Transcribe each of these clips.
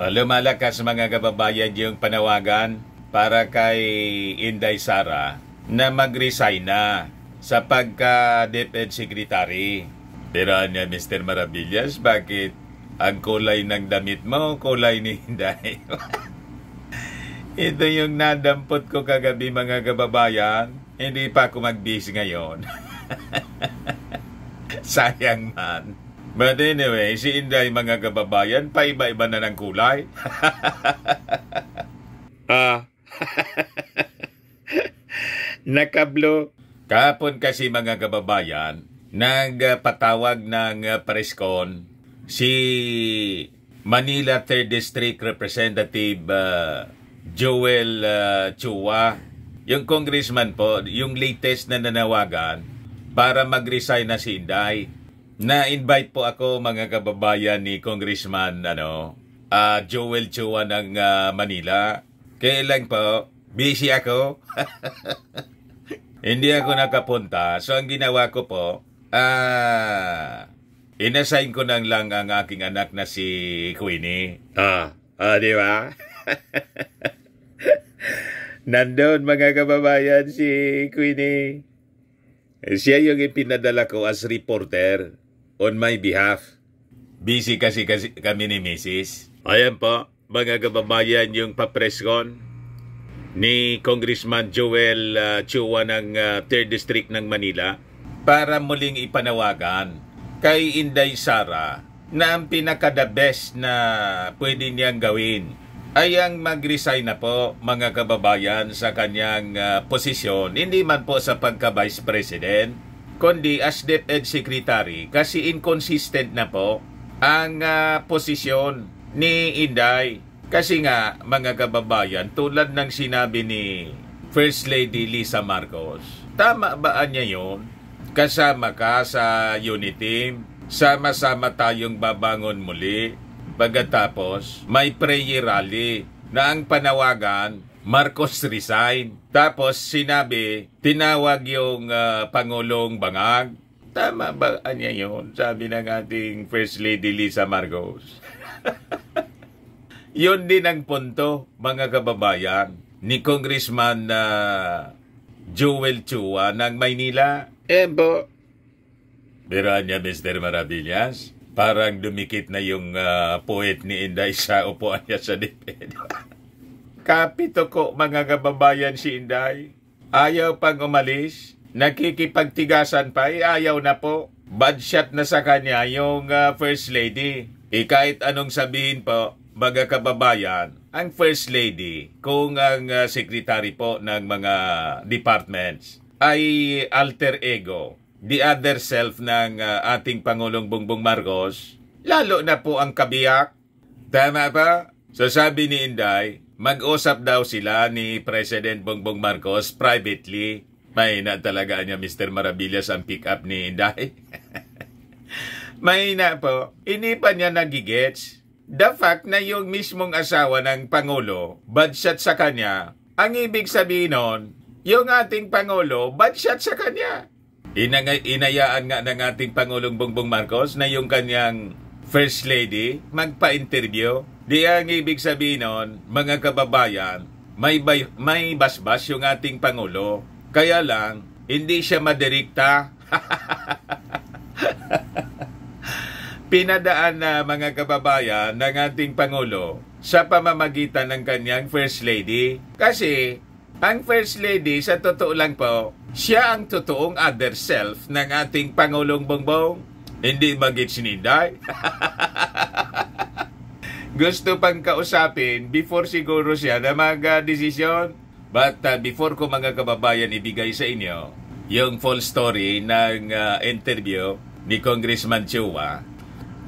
Lumalakas mga kababayan yung panawagan para kay Inday Sara na mag-resign na sa pagka-DepEd Secretary. Pero niya, Mr. Maravillas, bakit ang kulay ng damit mo, kulay ni Inday? Ito yung nadampot ko kagabi mga kababayan. Hindi pa ako mag-bis ngayon. Sayang man. But anyway, si Inday mga kababayan, paiba-iba na ng kulay. Nakablo. Kahapon kasi mga kababayan, nagpatawag ng presscon si Manila 3rd District Representative Joel Chua, yung congressman po, yung latest na nanawagan para mag-resign na si Inday. Na-invite po ako mga kababayan ni Congressman Joel Chua ng Manila. Kailan po, busy ako. Hindi ako nakapunta. So ang ginawa ko po, inassign ko nang lang ang aking anak na si Queenie. Di ba? Nandun mga kababayan si Queenie. Siya yung ipinadala ko as reporter on my behalf. Busy kasi kami ni Mrs. Ayan po, mga kababayan, yung papreskon ni Congressman Joel Chua ng 3rd District ng Manila para muling ipanawagan kay Inday Sara na ang pinaka-the best na pwede niyang gawin ay ang mag-resign na po mga kababayan sa kanyang posisyon, hindi man po sa pagka-Vice President, kundi as DepEd Secretary kasi inconsistent na po ang posisyon ni Inday. Kasi nga mga kababayan, tulad ng sinabi ni First Lady Lisa Marcos, tama ba niya yun? Kasama ka sa unit team, sama-sama tayong babangon muli. Pagkatapos, may prayer rally na ang panawagan, Marcos resign. Tapos sinabi, tinawag yung Pangulong Bangag. Tama ba niya yun? Sabi ng ating First Lady Lisa Marcos. Yun din ang punto, mga kababayan, ni Congressman Joel Chua ng Maynila. Po. Pero niya, Mr. Maravillas, parang dumikit na yung poet ni Inday sa upuan niya sa DepEd. Kapito ko mga kababayan si Inday. Ayaw pang umalis. Nakikipagtigasan pa, ayaw na po. Bad shot na sa kanya yung First Lady. Kahit anong sabihin po, mga kababayan, ang First Lady, kung ang secretary po ng mga departments ay alter ego, the other self ng ating Pangulong Bongbong Marcos, lalo na po ang kabiyak. Tama ba? So sabi ni Inday, mag-usap daw sila ni President Bongbong Marcos privately. May na talaga niya Mr. Maravillas ang pick-up ni Inday. May na po. Hindi pa niya nagigets. The fact na yung mismong asawa ng Pangulo, bad shot sa kanya, ang ibig sabihin nun, yung ating Pangulo, bad shot sa kanya. Inayaan nga ng ating Pangulong Bongbong Marcos na yung kanyang First Lady magpa-interview. Di ang ibig sabihin nun, mga kababayan, may basbas yung ating Pangulo. Kaya lang, hindi siya madirikta. Pinadaan na mga kababayan ng ating Pangulo sa pamamagitan ng kanyang First Lady. Kasi ang First Lady, sa totoo lang po, siya ang totoong other self ng ating Pangulong Bongbong. Hindi magit sininday. Gusto pang kausapin before siguro siya na mag-desisyon. But before ko mga kababayan ibigay sa inyo yung full story ng interview ni Congressman Chua,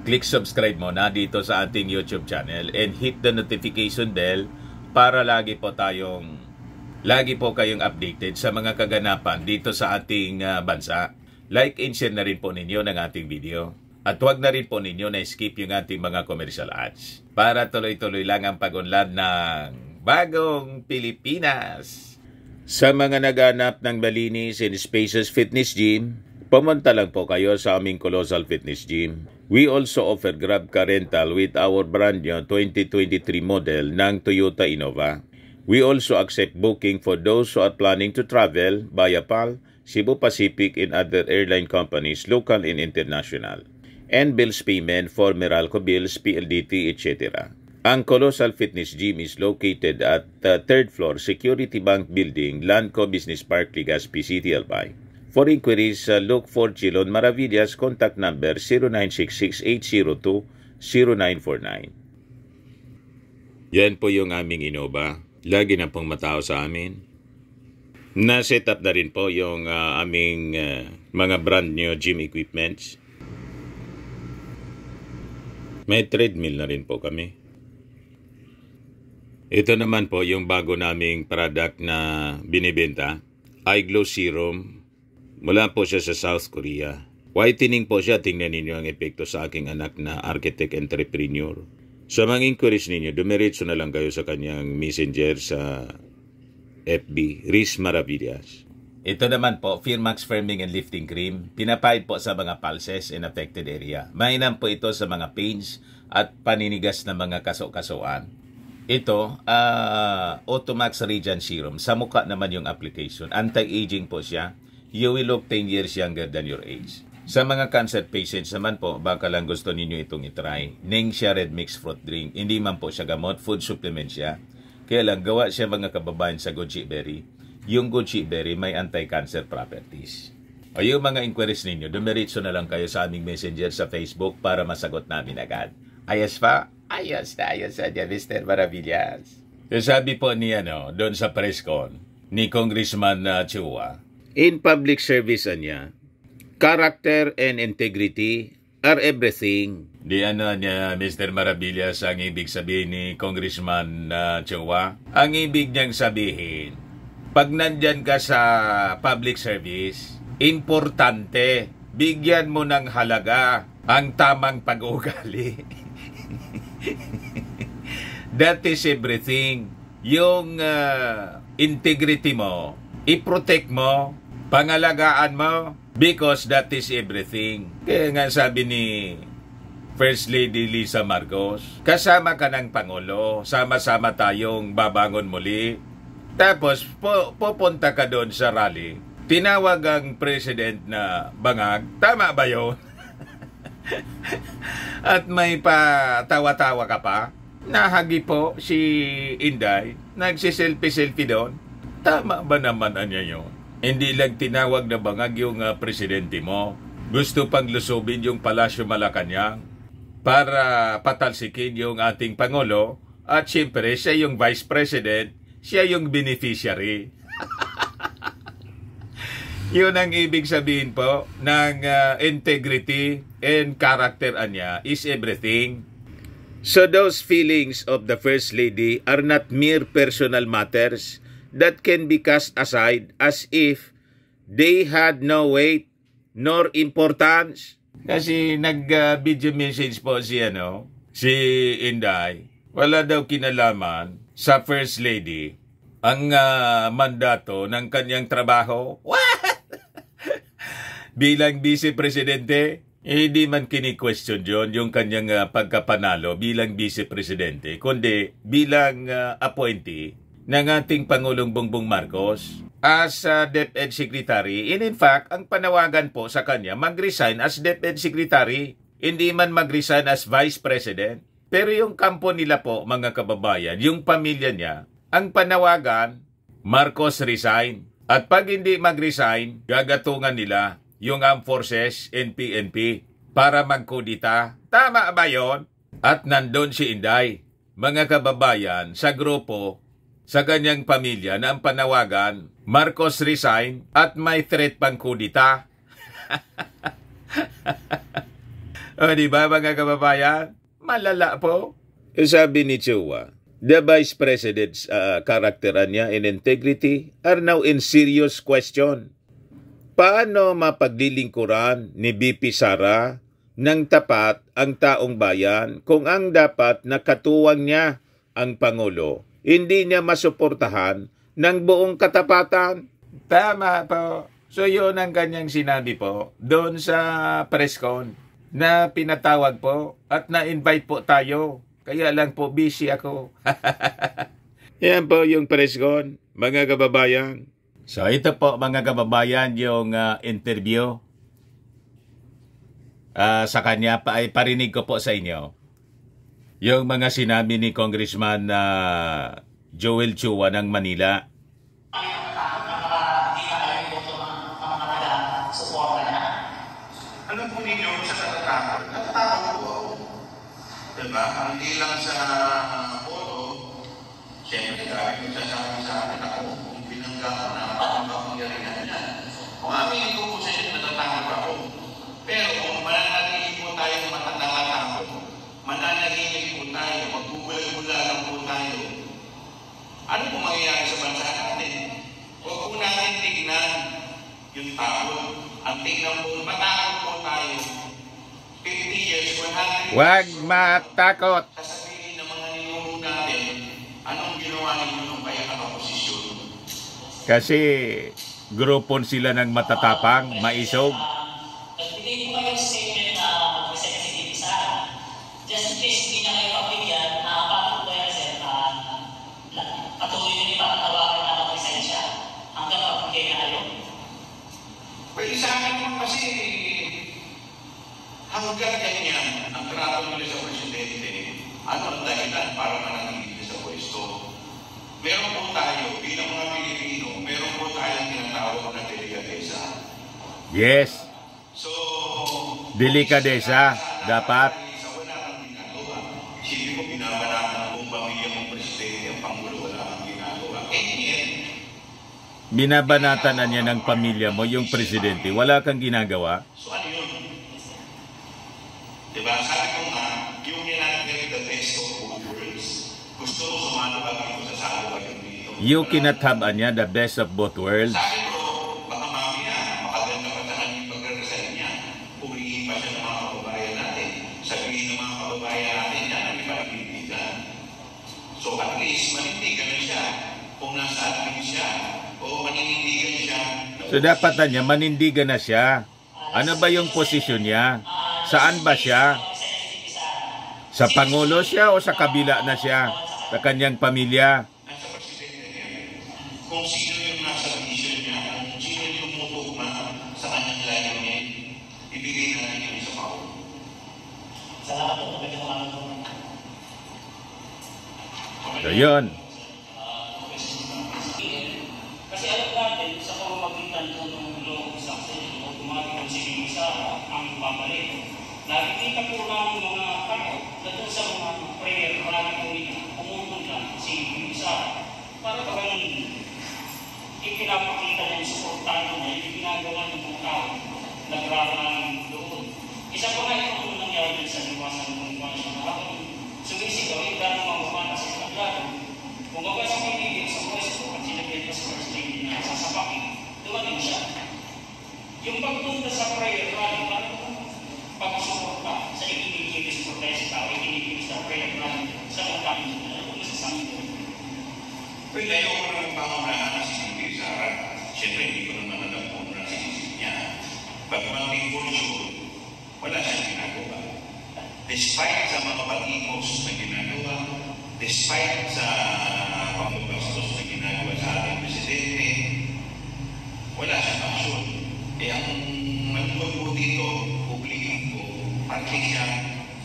click subscribe mo na dito sa ating YouTube channel and hit the notification bell para lagi po kayong updated sa mga kaganapan dito sa ating bansa. Like and share na rin po ninyo ng ating video. At huwag na rin po ninyo na skip yung ating mga commercial ads para tuloy-tuloy lang ang pag-unlad ng Bagong Pilipinas. Sa mga naghanap ng malinis and spacious fitness gym, pumunta lang po kayo sa aming Colossal Fitness Gym. We also offer Grab Car Rental with our brand new 2023 model ng Toyota Innova. We also accept booking for those who are planning to travel via PAL, Cebu Pacific and other airline companies, local and international. And bills payment for Meralco Bills, PLDT, etc. Ang Colossal Fitness Gym is located at the 3rd floor Security Bank Building, Landco Business Park, Legazpi City, Albay. For inquiries, look for Chilon Maravillas. Contact number 0966-802-0949. Yan po yung aming Innova. Lagi na pong matao sa amin. Na-set up na rin po yung aming mga brand new gym equipments. May treadmill na rin po kami. Ito naman po yung bago naming product na binibenta. iGlow Serum. Mula po siya sa South Korea. Whitening po siya. Tingnan ninyo ang epekto sa aking anak na architect entrepreneur. Sa mga inquiries ninyo, dumiretso na lang kayo sa kanyang messenger sa FB, Riz Maravillas. Ito naman po, Firmax Firming and Lifting Cream. Pinapahid po sa mga pulses in affected area. Mainam po ito sa mga pains at paninigas na mga kaso-kasuan. Ito, Automax Radiant Serum. Sa mukha naman yung application. Anti-aging po siya. You will look 10 years younger than your age. Sa mga cancer patients naman po, baka lang gusto ninyo itong itry. Ningxia Red Mix Fruit Drink. Hindi man po siya gamot, food supplement siya. Kaya lang, gawa siya mga kababayan sa goji berry. Yung goji berry may anti-cancer properties. O yung mga inquiries ninyo, dumiretso na lang kayo sa aming messenger sa Facebook para masagot namin agad. Ayos pa? Ayos na Mr. Maravillas. Sabi po niya, doon sa press con, ni Congressman Chua, in public service niya, character and integrity are everything. Di niya, Mr. Maravillas, ang ibig sabihin ni Congressman Chua? Ang ibig niyang sabihin, pag nandyan ka sa public service, importante, bigyan mo ng halaga ang tamang pag-uugali. That is everything. Yung integrity mo, i-protect mo, pangalagaan mo, because that is everything. Kaya nga sabi ni First Lady Lisa Marcos, kasama ka ng Pangulo, sama-sama tayong babangon muli. Tapos pupunta ka doon sa rally, tinawag ang president na bangag, tama ba yun? At may patawa-tawa ka pa, nahagi po si Inday, nagsiselfie-selfie doon. Tama ba naman niya yun? Hindi lang tinawag na bangag yung presidente mo. Gusto pang lusubin yung Palasyo Malacanang para patalsikin yung ating Pangulo. At siyempre, siya yung Vice President, siya yung beneficiary. Yun ang ibig sabihin po ng integrity and character niya is everything. So those feelings of the First Lady are not mere personal matters that can be cast aside as if they had no weight nor importance. Kasi nag-video message po si Inday. Wala daw kinalaman sa First Lady ang mandato ng kanyang trabaho. What? Bilang Vice Presidente, hindi man kini-question yung kanyang pagkapanalo bilang Vice Presidente, kundi bilang appointee ng ating Pangulong Bongbong Marcos as DepEd Secretary. And in fact, ang panawagan po sa kanya, mag-resign as DepEd Secretary, hindi man mag-resign as Vice President. Pero yung kampo nila po, mga kababayan, yung pamilya niya, ang panawagan, Marcos resign. At pag hindi mag-resign, gagatungan nila yung Armed Forces and PNP para magkudita. Tama ba yun? At nandun si Inday, mga kababayan, sa grupo, sa kanyang pamilya na ang panawagan, Marcos resign at may threat pang kudita. O diba mga kababayan? Malala po. Sabi ni Chua, the Vice President's character niya and integrity are now in serious question. Paano mapaglilingkuran ni BP Sara ng tapat ang taong bayan kung ang dapat nakatuwang niya ang Pangulo? Hindi niya masuportahan ng buong katapatan. Tama po. So yun ang kanyang sinabi po doon sa press con. na pinatawag po at na-invite po tayo. Kaya lang po busy ako. Yan po yung press con, mga kababayan. So ito po mga kababayan yung interview sa kanya. Parinig ko po sa inyo yung mga sinabi ni Congressman Joel Chua ng Manila. Alam po ninyo sa natatakot? Natatakot po ako. Diba? Hindi lang sa photo, siyempre dahil kung sasabi sa akin ako, kung binangga ko na ang kapangyarihan niya. Kung aminin ko po sa inyo, natatakot ako. Pero kung mananahimik po tayo matatatakot, mananahimik po tayo, magbubulag-bulag lang po tayo, ano po mangyayari sa bansa natin? Huwag po natin tignan yung takot. Ang tignan po, matakot po tayo. 50 years, 100 years. Huwag matakot. Sasabihin ng mga ninuno natin, anong ginawa ninyo nung kaya nakaposisyon? Kasi grupon sila ng matatapang, maisog. Nagbigay ko kayo statement na mag-present si Titi Sara. Just in case hindi niya kayo mapigyan, paano ko kaya sir, patuloy nyo ni pakatawakan na mag-present siya hanggang mapigay na kayo? Pwede sa akin naman kasi hanggang ganyan ang trato nila sa presidente, ano ang dahilan para manatili sa pwesto? Meron po tayo, bilang mga Pilipino, meron po tayong tinatawag na delikadesa. Yes. So, Delikadesa, dapat. wala kang ginagawa. Sige mo, binabaratan ang buong pamilya ng presidente, ang Pangulo, wala kang ginagawa. Binabanatan na niya ng pamilya mo, yung presidente. Wala kang ginagawa. So ano yun? Diba? Sabi ko nga, yung ginagawa the best of both worlds. Gusto mo sumalubag dito sa salubag yung dito. You cannot have niya the best of both worlds. Sabi ko, baka mamaya, makaganda pa sa kanyang pagre-resign niya. Purihin pa siya ng mga kababayan natin. Sabihin ng mga kababayan natin yan, ang iba nagbibigan. So at least, manindigan na siya. Kung nasa atin siya, o manindigan siya. So dapat na niya, manindigan na siya. Ano ba yung posisyon niya? Saan ba siya? Sa Pangulo siya o sa kabila na siya? Sa kanyang pamilya? Nasa presidente niya. Kung sino yung nasa vision niya, kung sino yung tumutugma sa kanyang layunin, ibigay natin yun sa Pangulo. Salamat po, magandang po. So yun. Kasi alam natin, sa pamamagitan po ng law of succession o gumagawin si Bisa ang pabalik. Nakikita po namin mga tao na doon sa mga prayer, marami po pumupunta si Bisa para bang ipinapakita niya yung supportado niya, yung ginagawa ng mga tao, nagraramang doon. Isa pa nga yung nangyari sa liwasan ng mga habang sumisigaw, yung gano'ng mamamana sa establado. Kung baga sa pagiging sa pwesto at sinagyan pa sa first lady na sasapakin, dumating siya. Yung pagpunta sa prayer rally, parang pagsuporta sa ikinigil sa protesta o ikinigil sa prayer rally sa mga kami na masasabi ko. Pwede ayaw ko naman pangunahan na si Titi Sara. Siyempre, hindi ko naman alam kung ano si niya. Pag mating bulso, wala siyang ginagawa. Despite sa mga pag-ikos na ginagawa, despite sa pagbagastos na ginagawa sa ating presidente, wala siyang aksyon. Ang maluwag po dito, publikin ko, parte siya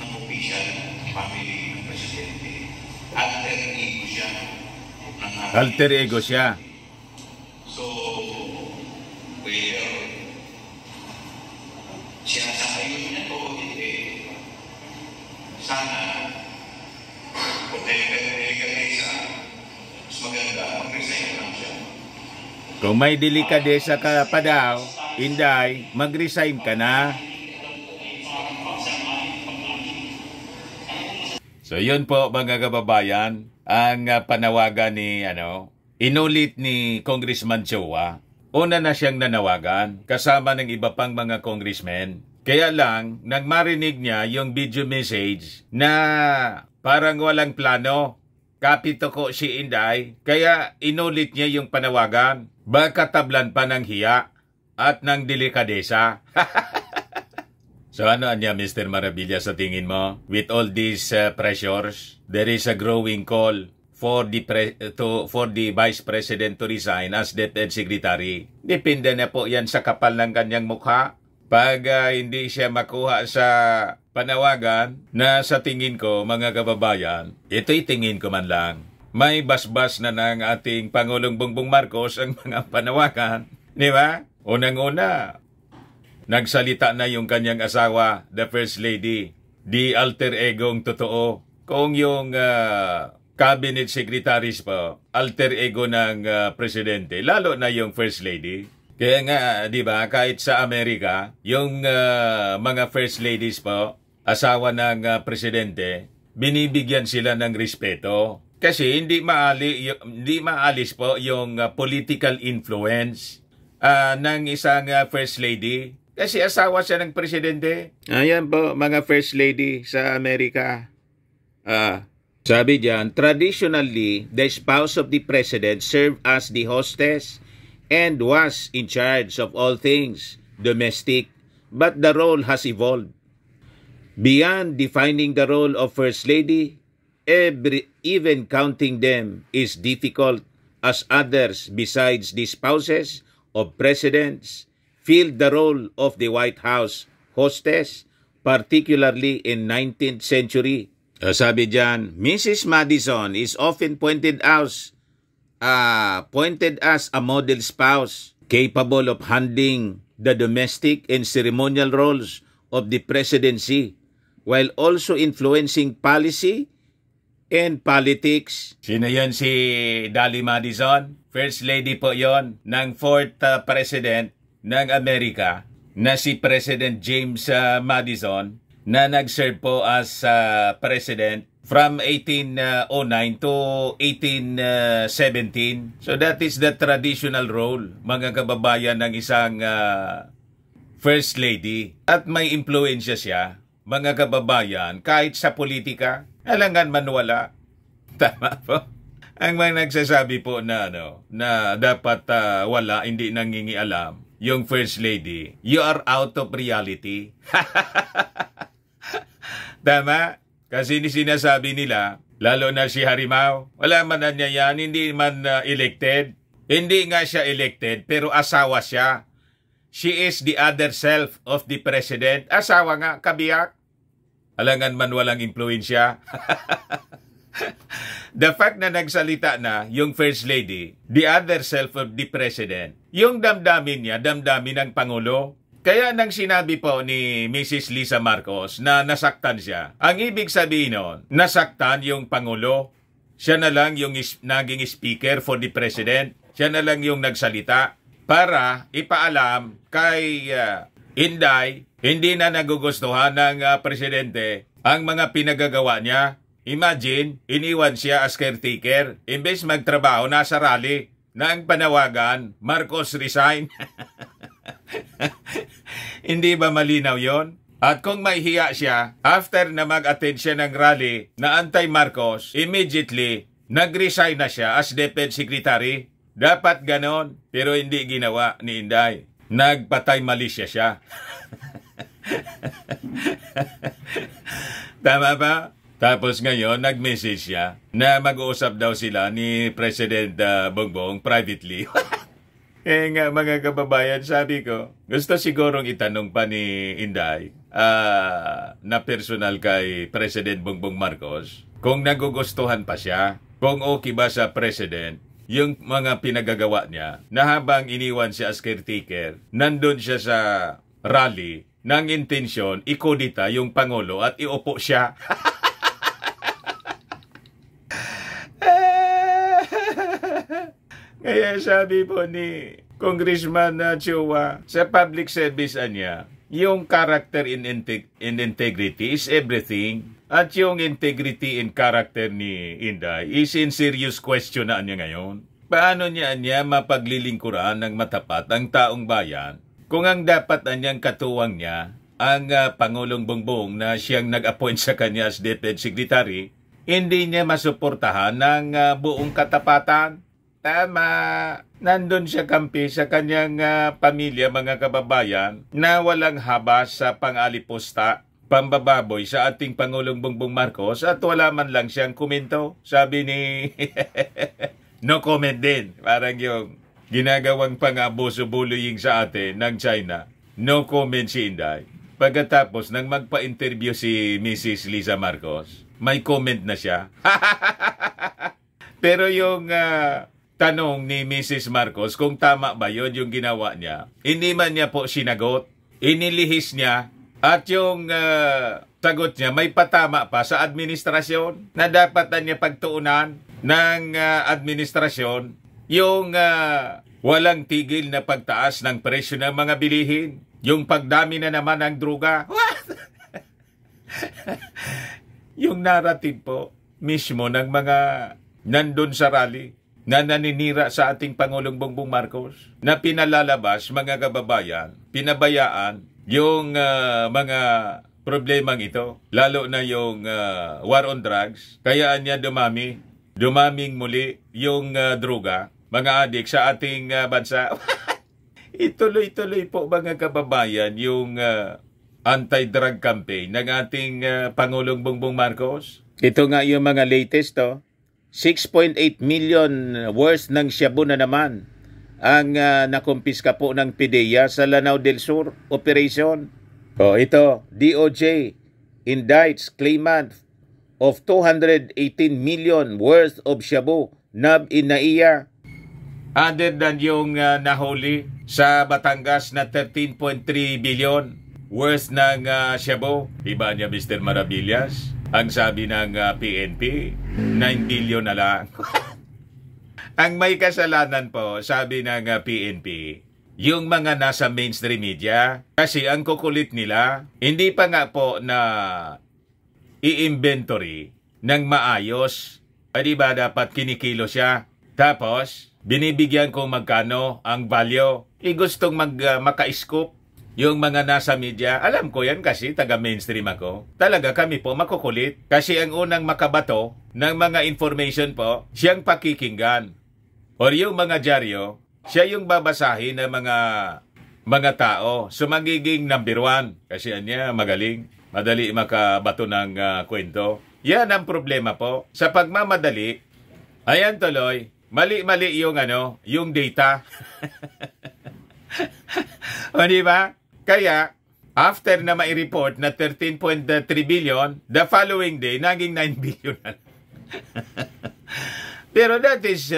ng official family ng presidente. Alter ego siya. Alter ego siya. So, whether sinasakayon niya to o hindi, sana kung delikadesa, mas maganda, mag-resign lang siya. Kung may delikadesa ka pa daw, Inday, mag-resign ka na. So yun po mga kababayan, ang panawagan ni inulit ni Congressman Chua. Una na siyang nanawagan kasama ng iba pang mga congressmen. Kaya lang, nang marinig niya yung video message na parang walang plano, kapito ko si Inday, kaya inulit niya yung panawagan. Baka tablan pa ng hiya at ng delikadesa. So ano niya, Mr. Marabilla, sa tingin mo? With all these pressures, there is a growing call for the Vice President to resign as DepEd Secretary. Depende na po yan sa kapal ng kanyang mukha. Pag hindi siya makuha sa panawagan na sa tingin ko, mga kababayan, ito'y tingin ko man lang. May basbas na ng ating Pangulong Bongbong Marcos ang mga panawagan. Di ba? Unang-una, nagsalita na yung kanyang asawa, the First Lady, di alter egong totoo. Kung yung cabinet secretaries po, alter ego ng presidente, lalo na yung First Lady. Kaya nga, di ba, kahit sa Amerika, yung mga First Ladies po, asawa ng presidente, binibigyan sila ng respeto. Kasi hindi maalis po yung political influence ng isang First Lady. Kasi asawa siya ng presidente. Ayan po, mga First Lady sa Amerika. Sabi diyan, traditionally, the spouse of the president served as the hostess and was in charge of all things domestic, but the role has evolved. Beyond defining the role of First Lady, even counting them is difficult as others besides the spouses of presidents filled the role of the White House hostess, particularly in 19th century. Sabi diyan, Mrs. Madison is often pointed as a model spouse capable of handling the domestic and ceremonial roles of the presidency while also influencing policy and politics. Sino yan, si Dolly Madison? First Lady po yon ng 4th President ng Amerika na si President James Madison na nag-serve po as President from 1809 to 1817. So that is the traditional role, mga kababayan, ng isang First Lady. At may impluensya siya, mga kababayan, kahit sa politika, alangan man wala. Tama po. Ang mga nagsasabi po na, na dapat wala, hindi nangingialam, yung First Lady, you are out of reality. Tama? Kasi sinasabi nila, lalo na si Harimau, wala man na niya yan, hindi man elected. Hindi nga siya elected, pero asawa siya. She is the other self of the president. Asawa nga, kabiyak. Alangan man walang impluensya. The fact na nagsalita na yung First Lady, the other self of the president, yung damdamin niya, damdamin ng Pangulo. Kaya nang sinabi po ni Mrs. Lisa Marcos na nasaktan siya, ang ibig sabihin nun, nasaktan yung Pangulo. Siya na lang yung naging speaker for the president. Siya na lang yung nagsalita para ipaalam kay Inday, hindi na nagugustuhan ng presidente ang mga pinagagawa niya. Imagine, iniwan siya as caretaker. Imbes magtrabaho, nasa rally na ang panawagan, Marcos resign. Hindi ba malinaw yon? At kung may hiya siya, after na mag-attend siya ng rally na anti-Marcos, immediately, nag-resign na siya as DepEd Secretary. Dapat ganon, pero hindi ginawa ni Inday. Nagpatay malisya siya. Tama ba? Tapos ngayon, nag-message siya na mag-uusap daw sila ni President Bongbong privately. Eh nga, mga kababayan, sabi ko, gusto sigurong itanong pa ni Inday na personal kay President Bongbong Marcos kung nagugustuhan pa siya, kung okay ba sa President yung mga pinagagawa niya na habang iniwan siya as caretaker, nandun siya sa rally ng intensyon, ikodita yung Pangulo at iupo siya. Kaya sabi po ni Congressman Chua, sa public service niya, yung character and integrity is everything. At yung integrity and character ni Inday is in serious question na niya ngayon. Paano niya mapaglilingkuran ng matapat ang taong bayan kung ang dapat niyang katuwang niya, ang Pangulong Bongbong na siyang nag-appoint sa kanya as DepEd Secretary, hindi niya masuportahan ng buong katapatan? Tama. Nandun siya kampi sa kanyang pamilya, mga kababayan, na walang habas sa pang-alipusta, pambababoy sa ating Pangulong Bongbong Marcos at wala man lang siyang komento. Sabi ni no comment din. Parang yung ginagawang pang-abuso bullying sa atin ng China. No comment si Inday. Pagkatapos nang magpa-interview si Mrs. Liza Marcos, may comment na siya. Pero yung tanong ni Mrs. Marcos kung tama ba yun yung ginawa niya, hindi man niya po sinagot, inilihis niya, at yung sagot niya may patama pa sa administrasyon na dapat na niya pagtuunan ng administrasyon yung walang tigil na pagtaas ng presyo ng mga bilihin, yung pagdami na naman ng droga. Yung narrative po mismo ng mga nandun sa rally na naninira sa ating Pangulong Bongbong Marcos, na pinalalabas, mga kababayan, pinabayaan yung mga problemang ito, lalo na yung war on drugs. Kaya niya dumaming muli yung droga, mga adik sa ating bansa. Ituloy-tuloy po, mga kababayan, yung anti-drug campaign ng ating Pangulong Bongbong Marcos. Ito nga yung mga latest, 6.8 million worth ng shabu na naman ang nakumpiska po ng PDEA sa Lanao del Sur operation. Ito, DOJ indicts claimant of 218 million worth of shabu nab in NAIA. Other than yung nahuli sa Batangas na 13.3 billion worth ng shabu. Iba niya, Mr. Maravillas? Ang sabi ng PNP, 9 billion na lang. Ang may kasalanan po, sabi ng PNP, yung mga nasa mainstream media, kasi ang kukulit nila, hindi pa nga po na i-inventory ng maayos. Diba dapat kinikilo siya? Tapos, binibigyan kung magkano ang value. Gustong maka-scoop. Yung mga nasa media, alam ko yan kasi taga-mainstream ako. Talaga kami po makukulit. Kasi ang unang makabato ng mga information po, siyang pakikinggan. Or yung mga dyaryo, siya yung babasahin ng mga tao. So magiging number 1. Kasi niya magaling. Madali makabato ng kwento. Yan ang problema po. Sa pagmamadali, ayan tuloy, mali-mali yung data. O diba? Kaya, after na mai-report na 13.3 billion, the following day, naging 9 billion na. Pero that is,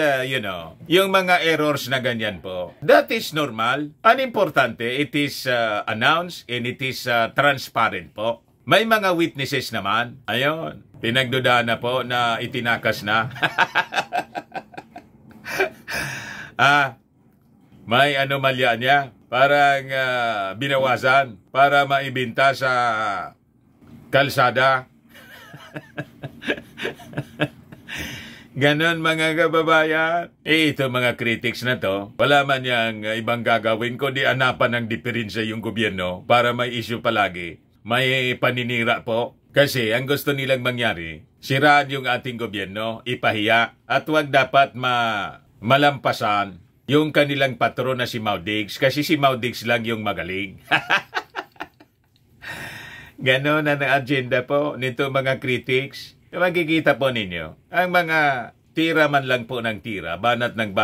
yung mga errors na ganyan po, that is normal. Ang importante, it is announced and it is transparent po. May mga witnesses naman. Ayun, pinagduda na po na itinakas na. May anomalya niya. Parang binawasan para maibinta sa kalsada. Ganon, mga kababayan. Ito mga critics na to, wala man yang ibang gagawin kundi anapan ng diferensya yung gobyerno para may issue palagi. May paninira po. Kasi ang gusto nilang mangyari, siraan yung ating gobyerno, ipahiya, at wag dapat malampasan yung kanilang patron na si Maudigs, kasi si Maudigs lang yung magaling. Ganon ang agenda po nito, mga critics. Magkikita po ninyo, ang mga tira man lang po ng tira, banat ng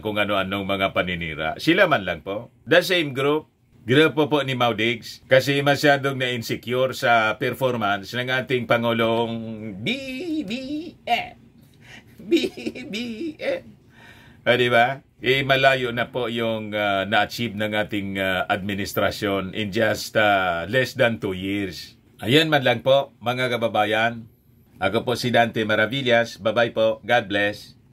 kung ano-anong mga paninira, sila man lang po. The same grupo po ni Maudigs, kasi masyadong na-insecure sa performance ng ating Pangulong BBM. Diba? Malayo na po yung na-achieve ng ating administrasyon in just less than 2 years. Ayan man lang po, mga kababayan. Ako po si Dante Maravillas. Bye-bye po. God bless.